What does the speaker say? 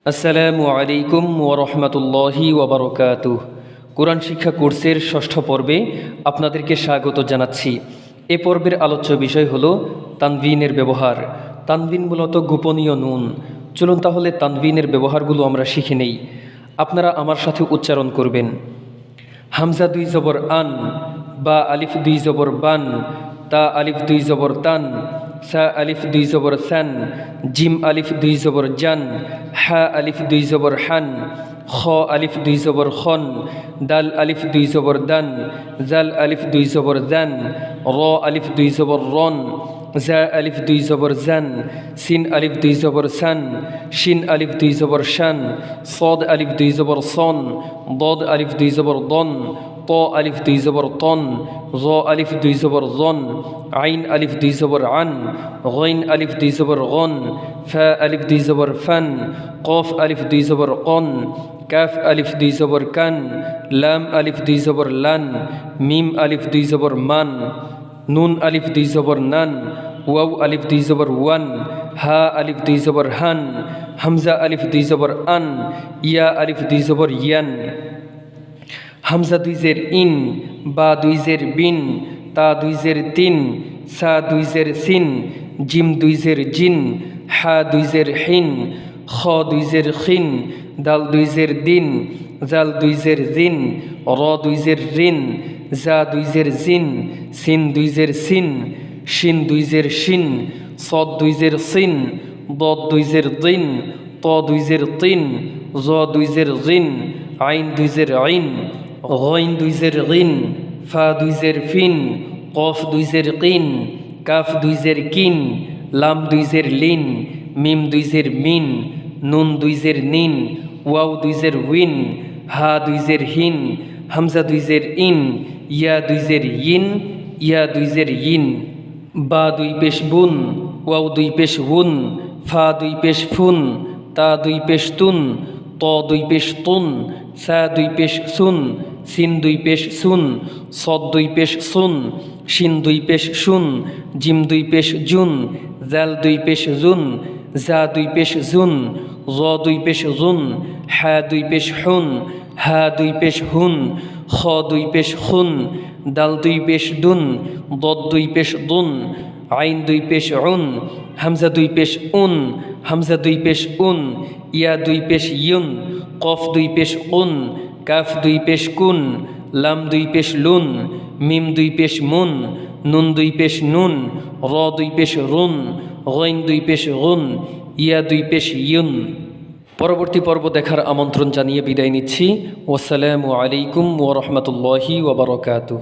আসসালামু আলাইকুম ওরহমতুল্লাহি ওবরকাতুহ। কোরআন শিক্ষা কোর্সের ষষ্ঠ পর্বে আপনাদেরকে স্বাগত জানাচ্ছি। এ পর্বের আলোচ্য বিষয় হলো তানবিনের ব্যবহার। তানবিন মূলত গোপনীয় নুন। চলুন তাহলে তানবিনের ব্যবহারগুলো আমরা শিখে নেই। আপনারা আমার সাথে উচ্চারণ করবেন। হামজা দুই জবর আন, বা আলিফ দুই জবর বান, তা আলিফ দুই জবর তান, সা আলিফ দুই জবর সান, জিম আলিফ দুই জবর জান, হা আলিফ দুই জবর হান, খ আলিফ দুই জবর খন, দাল আলিফ দুই জবর দান, জাল আলিফ দুই জবর জান, র আলিফ দুই জবর রন, জা আলিফ দুই জবর জান, সিন আলিফ দুই জবর সান, শিন আলিফ দুই জবর শান, সদ আলিফ দুই জবর সন, দদ আলিফ দুই জবর দন, ত আলিফ দুই জবর তন, জ আলিফ দুই জবর জন, আইন আলিফ দুই জবর আন, গইন আলিফ দুই জবর গন, ফা আলিফ দুই জবর ফান, কফ আলিফ দুই জবর কন, কাফ আলিফ দুই জবর কান, লাম আলিফ দুই জবর লান, মিম আলিফ দুই জবর মান, নুন আলিফ দুই জবর নান, ওয়াও আলিফ দুই জবর ওয়ান, হা আলিফ দুই জবর হান, হামজা আলিফ দুই জবর আন, ইয়া আলিফ দুই জবর ইয়ান। হামজা দুই জের ইন, বা দুই জের বিন, তা দুই জের তিন, সা দুই জের সিন, জিম দুই জের জিন, হা দুই জের হিন, খ দুই জের খিন, দাল দুই জের দিন, জাল দুই জের জিন, র দুই জের রিন, জা দুই জের জিন, সিন দুই জের সিন, শিন দুই জের শিন, সদ দুই জের সিন, দদ দুই জের দিন, ত দুই জের তিন, জ দুই জের জিন, আইন দুই জের আইন, গইন দুই জের গিন, ফা দুই জের ফিন, কফ দুই জের কিন, কাফ দুই জের কিন, লাম দুই জের লিন, মিম দুই জের মিন, নুন দুই জের নিন, ওয়াও দুই জের উইন, হা দুই জের হিন, হামজা দুই জের ইন, ইয়া দুই জের ইন, ইয়া দুই জের ইন। বা দুই পেশ বুন, ওয়াও দুই পেশ উন, ফা দুই পেশ ফুন, তা দুই পেশ তুন, ত দুই পেশ তুন, সা দুই পেশ সুন, সিন দুই পেশ সুন, সদ দুই পেশ সুন, শিন দুই পেশ শুন, জিম দুই পেশ জুন, জাল দুই পেশ জুন, জা দুই পেশ জুন, জ দুই পেশ জুন, হা দুই পেশ হুন, হা দুই পেশ হুন, খ দুই পেশ খুন, দাল দুই পেশ দুন, দদ দুই পেশ দুন, আইন দুই পেশ উন, হামজা দুই পেশ উন, হামজা দুই পেশ উন, ইয়া দুই পেশ ইউন, কফ দুই পেশ উন, কাফ দুই পেশ কুন, লাম দুই পেশ লুন, মিম দুই পেশ মুন, নুন দুই পেশ নুন, র দুই পেশ রুন, গইন দুই পেশ গুন, ইয়া দুই পেশ ইউন। পরবর্তী পর্ব দেখার আমন্ত্রণ জানিয়ে বিদায় নিচ্ছি। ওয়াসসালামু আলাইকুম ওরহমতুল্লাহি ওবরকাতুহ।